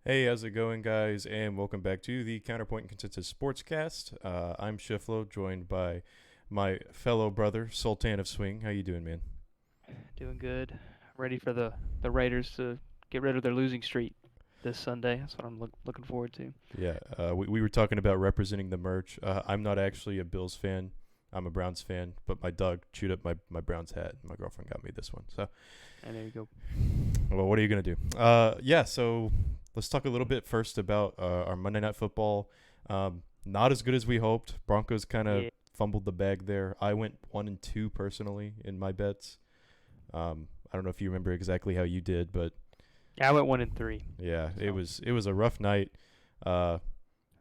Hey, how's it going, guys? And welcome back to the Counterpoint and Consensus Sportscast. I'm Shiflo, joined by my fellow brother Sultan of Swing. How you doing, man? Doing good. Ready for the Raiders to get rid of their losing streak this Sunday. That's what I'm looking forward to. Yeah, we were talking about representing the merch. I'm not actually a Bills fan. I'm a Browns fan, but my dog chewed up my Browns hat. My girlfriend got me this one. So, And there you go. well, what are you gonna do? Yeah. So let's talk a little bit first about our Monday Night Football. Not as good as we hoped. Broncos kind of Yeah. fumbled the bag there. I went 1-2 personally in my bets. I don't know if you remember exactly how you did, but Yeah, I went 1-3. yeah, it So was it was a rough night. Uh,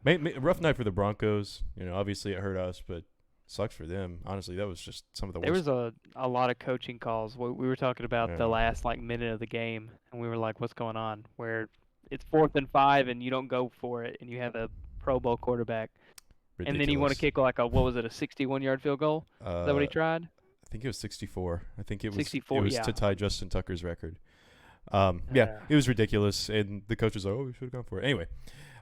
rough night for the Broncos. Obviously it hurt us, but sucks for them. Honestly, that was just some of the there worst. was a lot of coaching calls. We were talking about the Yeah, last minute of the game, and we were like, "What's going on?" Where it's 4th and 5, and you don't go for it, and you have a Pro Bowl quarterback, and then you want to ridiculous. kick like a what was it, a 61-yard field goal? Is that what Uh, he tried? I think it was 64. I think it 64. was Yeah. to tie Justin Tucker's record. Yeah, Uh, it was ridiculous, and the coach was like, "Oh, we should have gone for it." Anyway,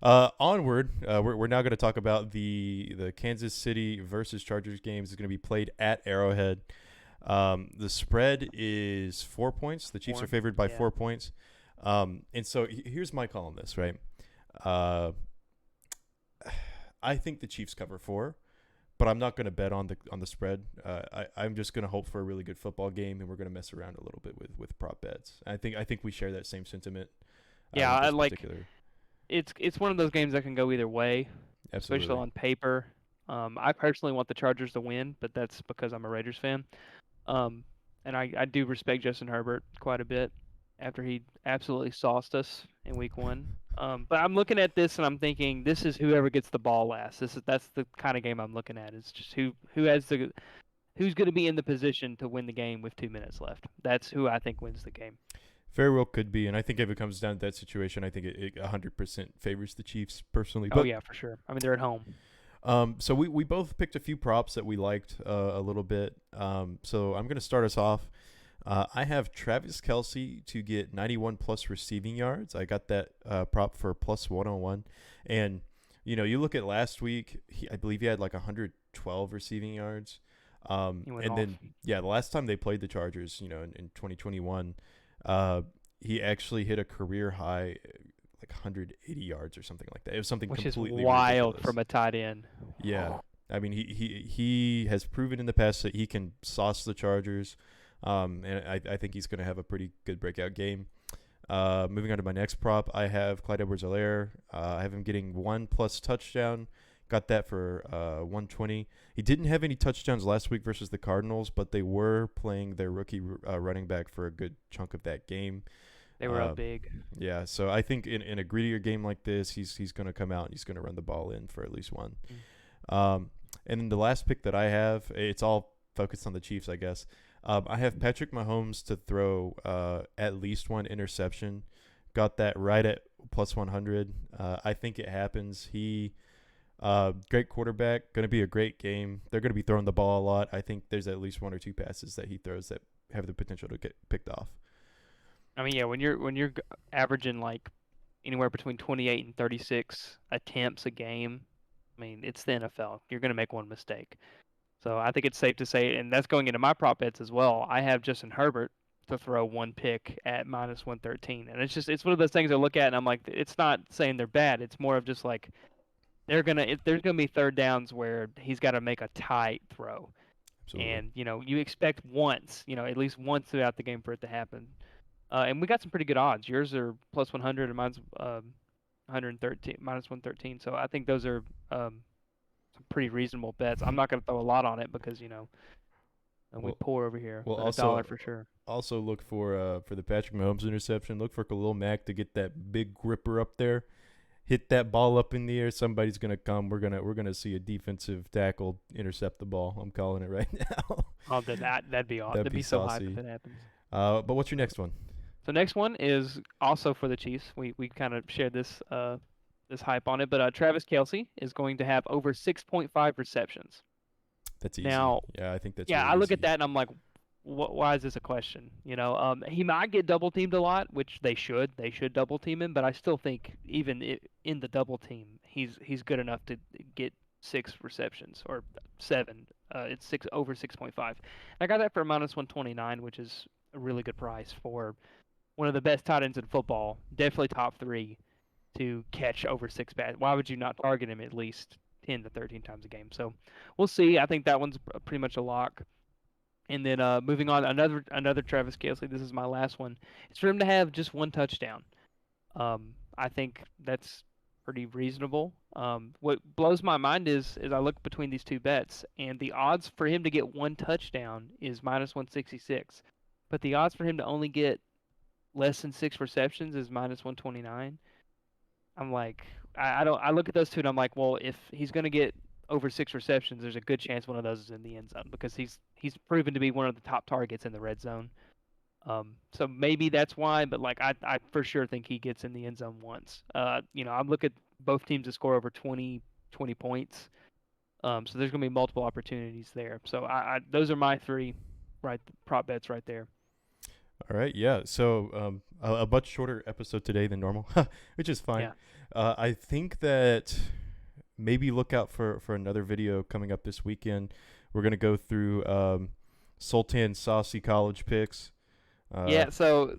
onward. We're now going to talk about the Kansas City versus Chargers games. Is going to be played at Arrowhead. The spread is 4 points. The Chiefs are Warren. favored by Yeah. 4 points. And so here's my call on this. Right. Uh, I think the Chiefs cover four, but I'm not going to bet on the spread. I'm just going to hope for a really good football game, and we're going to mess around a little bit with prop bets. I think we share that same sentiment Yeah, with I this like particular. it's one of those games that can go either way, especially Absolutely. on paper. I personally want the Chargers to win, but that's because I'm a Raiders fan. Um, and I do respect Justin Herbert quite a bit after he absolutely sauced us in Week 1. But I'm looking at this and I'm thinking this is whoever gets the ball last. That's the kind of game I'm looking at. It's just who's going to be in the position to win the game with 2 minutes left. That's who I think wins the game. Very well could be, and I think if it comes down to that situation, I think it 100% favors the Chiefs personally. Oh But yeah, for sure. I mean they're at home. so we both picked a few props that we liked a little bit. So I'm gonna start us off. I have Travis Kelsey to get 91 plus receiving yards. I got that prop for plus 101, and you look at last week. I believe he had like 112 receiving yards. He went And off. then yeah, the last time they played the Chargers, in 2021, uh, he actually hit a career high like 180 yards or something like that. It was something Which is completely wild ridiculous. from a tight end. Yeah, I mean he has proven in the past that he can sauce the Chargers, and I think he's going to have a pretty good breakout game. Moving on to my next prop, I have Clyde Edwards-Helaire. I have him getting 1+ touchdown. Got that for 120. He didn't have any touchdowns last week versus the Cardinals, but they were playing their rookie running back for a good chunk of that game. They were up Uh, big. yeah, so I think in a grittier game like this, he's going to come out and he's going to run the ball in for at least one. Mm. Um, and then the last pick that I have, it's all focused on the Chiefs, I guess. I have Patrick Mahomes to throw at least one interception. Got that right at plus 100. I think it happens. Great quarterback, going to be a great game. They're going to be throwing the ball a lot. I think there's at least one or two passes that he throws that have the potential to get picked off. I mean, yeah, when you're averaging like anywhere between 28 and 36 attempts a game, I mean, it's the NFL. You're going to make one mistake. So I think it's safe to say, and that's going into my prop bets as well. I have Justin Herbert to throw one pick at minus 113, and it's one of those things I look at and I'm like, it's not saying they're bad. It's more of just like there's gonna be third downs where he's got to make a tight throw, Absolutely. and you expect once, at least once throughout the game for it to happen. And we got some pretty good odds. Yours are plus 100 and mine's 113 minus 113. So I think those are some pretty reasonable bets. I'm not going to throw a lot on it because we Well, pour over here, well, but a dollar for sure. also look for the Patrick Mahomes interception. Look for Khalil Mack to get that big gripper up there, hit that ball up in the air. Somebody's gonna come. We're gonna see a defensive tackle intercept the ball. I'm calling it right now. Oh, that'd be awesome. That'd That'd be be so hype if saucy. it happens. But what's your next one? So next one is also for the Chiefs. We kind of shared this hype on it, but Travis Kelsey is going to have over 6.5 receptions. That's easy. Now, Yeah, I think that's yeah, really I look at easy. that and I'm like, why is this a question? He might get double teamed a lot, which they should. They should double team him, but I still think even in the double team, he's good enough to get 6 receptions or 7. It's six over 6.5. I got that for -129, which is a really good price for one of the best tight ends in football. Definitely top 3 to catch over 6 Why would you not target him at least 10 to 13 times a game? So we'll see. I think that one's pretty much a lock. And then moving on, another Travis Kelce. This is my last one. It's for him to have just 1 touchdown. I think that's pretty reasonable. What blows my mind is I look between these two bets, and the odds for him to get 1 touchdown is -166, but the odds for him to only get less than 6 receptions is -129. I'm like, I don't. I look at those two and I'm like, well, if he's gonna get over 6 receptions, there's a good chance one of those is in the end zone because he's proven to be one of the top targets in the red zone. So maybe that's why, but like I for sure think he gets in the end zone once. I'm looking at both teams to score over 20 points. So there's gonna be multiple opportunities there. So those are my 3 prop bets right there. All right, yeah. So a much shorter episode today than normal, which is fine. Yeah. I think that maybe look out for another video coming up this weekend. We're gonna go through Sultan Saucy college picks. So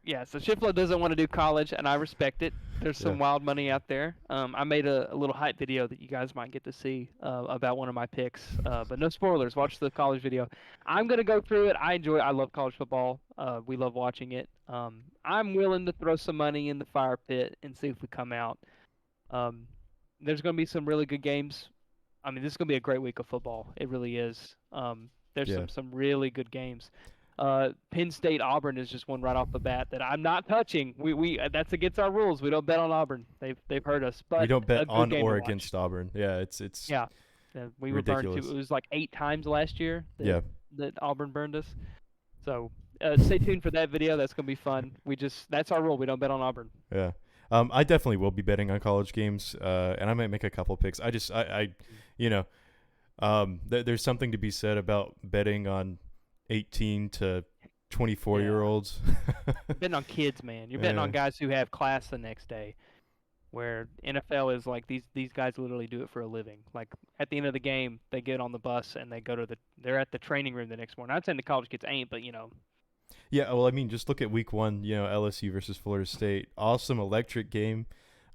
Shiflo doesn't want to do college, and I respect it. There's Yeah. some wild money out there. I made a little hype video that you guys might get to see about one of my picks, but no spoilers. Watch the college video. I'm gonna go through it. I love college football. We love watching it. I'm willing to throw some money in the fire pit and see if we come out. Um, there's gonna be some really good games. I mean, this is gonna be a great week of football. It really is. There's Yeah. some really good games. Penn State Auburn is just one right off the bat that I'm not touching. We that's against our rules. We don't bet on Auburn. They've heard us, We but don't bet a good on game to or watch. against Auburn. Yeah, it's Yeah, we were burned too. ridiculous. It was like 8 times last year Yeah. that Auburn burned us. So stay tuned for that video. That's gonna be fun. That's our rule. We don't bet on Auburn. Yeah. I definitely will be betting on college games, and I might make a couple picks. You know, there's something to be said about betting on 18 to 24 Yeah, year olds. you're betting on kids, man. You're betting on guys who have class the next day. Where NFL is like these guys literally do it for a living. Like at the end of the game, they get on the bus and they're at the training room the next morning. I'd say the college kids ain't, but Yeah, well, I mean, just look at week 1. LSU versus Florida State, awesome electric game.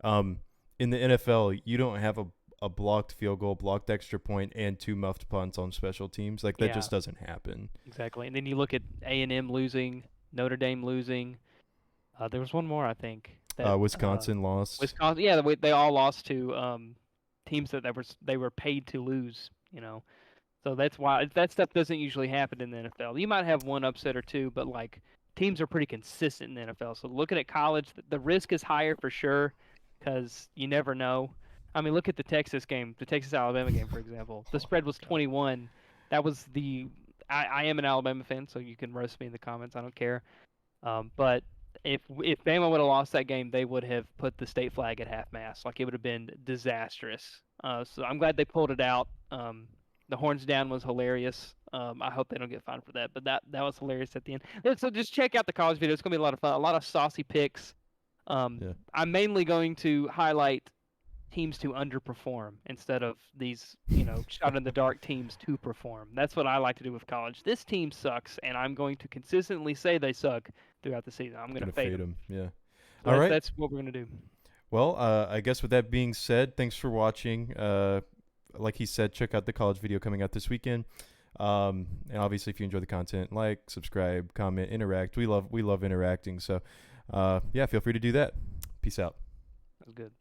In the NFL, you don't have a blocked field goal, blocked extra point, and 2 muffed punts on special teams. Like that yeah, just doesn't happen. exactly. And then you look at A&M losing, Notre Dame losing. There was one more I think that Wisconsin lost. Wisconsin. Yeah, they all lost to teams that they were paid to lose. So that's why that stuff doesn't usually happen in the NFL. You might have one upset or two, but like teams are pretty consistent in the NFL. So looking at college, the risk is higher for sure because you never know. I mean, look at the Texas game, the Texas Alabama game, for example. The spread was 21. That was I am an Alabama fan, so you can roast me in the comments. I don't care. But if Bama would have lost that game, they would have put the state flag at half mast. Like it would have been disastrous. So I'm glad they pulled it out. The horns down was hilarious. I hope they don't get fined for that, but that was hilarious at the end. So just check out the college video. It's gonna be a lot of fun. A lot of saucy picks. Yeah. I'm mainly going to highlight teams to underperform instead of these, shot in the dark teams to perform. That's what I like to do with college. This team sucks, and I'm going to consistently say they suck throughout the season. I'm going to fade them. Yeah. So All right. That's what we're going to do. Well, I guess with that being said, thanks for watching. Like he said, check out the college video coming out this weekend. And obviously, if you enjoy the content, like, subscribe, comment, interact. We love interacting. So, yeah, feel free to do that. Peace out. That was good.